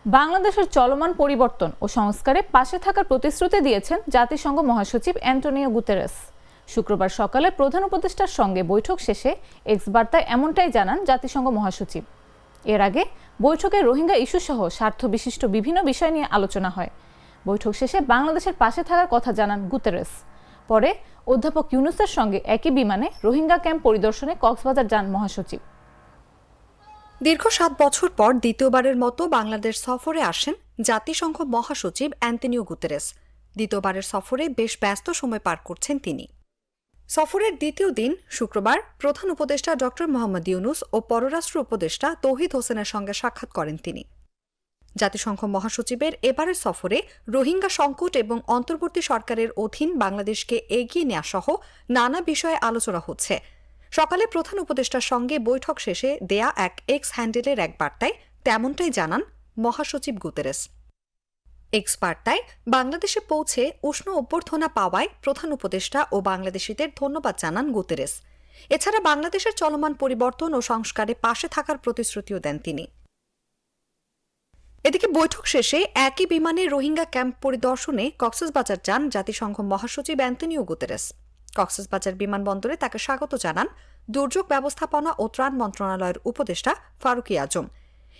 বাংলাদেশের চলমান পরিবর্তন ও সংস্কারে পাশে থাকার প্রতিশ্রুতি দিয়েছেন জাতিসংঘ মহাসচিব অ্যান্টোনিও গুতেরেস। শুক্রবার সকালে প্রধান উপদেষ্টার সঙ্গে বৈঠক শেষে এক্স বার্তায় এমনটাই জানান জাতিসংঘ মহাসচিব। এর আগে বৈঠকে রোহিঙ্গা ইস্যুসহ স্বার্থ বিশিষ্ট বিভিন্ন বিষয় নিয়ে আলোচনা হয়। বৈঠক শেষে বাংলাদেশের পাশে থাকার কথা জানান গুতেরেস। পরে অধ্যাপক ইউনূসের সঙ্গে একই বিমানে রোহিঙ্গা ক্যাম্প পরিদর্শনে কক্সবাজার যান মহাসচিব। দীর্ঘ ৭ বছর পর দ্বিতীয়বারের মতো বাংলাদেশ সফরে আসেন জাতিসংঘ মহাসচিব অ্যান্টোনিও গুতেরেস। দ্বিতীয়বারের সফরে বেশ ব্যস্ত সময় পার করছেন তিনি। সফরের দ্বিতীয় দিন শুক্রবার প্রধান উপদেষ্টা ড মোহাম্মদ ইউনূস ও পররাষ্ট্র উপদেষ্টা তৌহিদ হোসেনের সঙ্গে সাক্ষাৎ করেন তিনি। জাতিসংঘ মহাসচিবের এবারের সফরে রোহিঙ্গা সংকট এবং অন্তর্বর্তী সরকারের অধীন বাংলাদেশকে এগিয়ে নেওয়া সহ নানা বিষয়ে আলোচনা হচ্ছে। সকালে প্রধান উপদেষ্টার সঙ্গে বৈঠক শেষে দেয়া এক এক্স হ্যান্ডেলের এক বার্তায় তেমনটাই জানান মহাসচিব গুতেরেস। এক্স বার্তায় বাংলাদেশে পৌঁছে উষ্ণ অভ্যর্থনা পাওয়ায় প্রধান উপদেষ্টা ও বাংলাদেশিদের ধন্যবাদ জানান গুতেরেস। এছাড়া বাংলাদেশের চলমান পরিবর্তন ও সংস্কারে পাশে থাকার প্রতিশ্রুতিও দেন তিনি। এদিকে বৈঠক শেষে একই বিমানে রোহিঙ্গা ক্যাম্প পরিদর্শনে কক্সবাজার যান জাতিসংঘ মহাসচিব অ্যান্টোনিও গুতেরেস। কক্সবাজার বিমানবন্দরে তাকে স্বাগত জানান দুর্যোগ ব্যবস্থাপনা ও ত্রাণ মন্ত্রণালয়ের উপদেষ্টা ফারুকী আজম।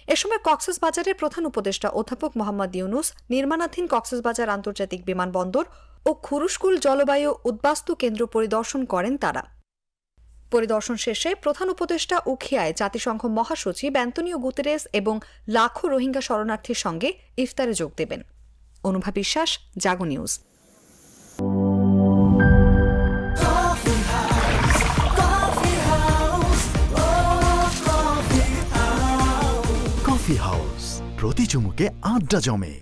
এ সময় কক্সবাজারের প্রধান উপদেষ্টা অধ্যাপক মোহাম্মদ ইউনূস নির্মাণাধীন কক্সবাজার আন্তর্জাতিক বিমানবন্দর ও খুরুশকুল জলবায়ু উদ্বাস্তু কেন্দ্র পরিদর্শন করেন তারা। পরিদর্শন শেষে প্রধান উপদেষ্টা উখিয়ায় জাতিসংঘ মহাসচিব অ্যান্টোনিও গুতেরেস এবং লাখো রোহিঙ্গা শরণার্থীর সঙ্গে ইফতারে যোগ দেবেন। অনুভা বিশ্বাস, জাগো নিউজ। কফি হাউস, প্রতি চুমুকে আড্ডা জমে।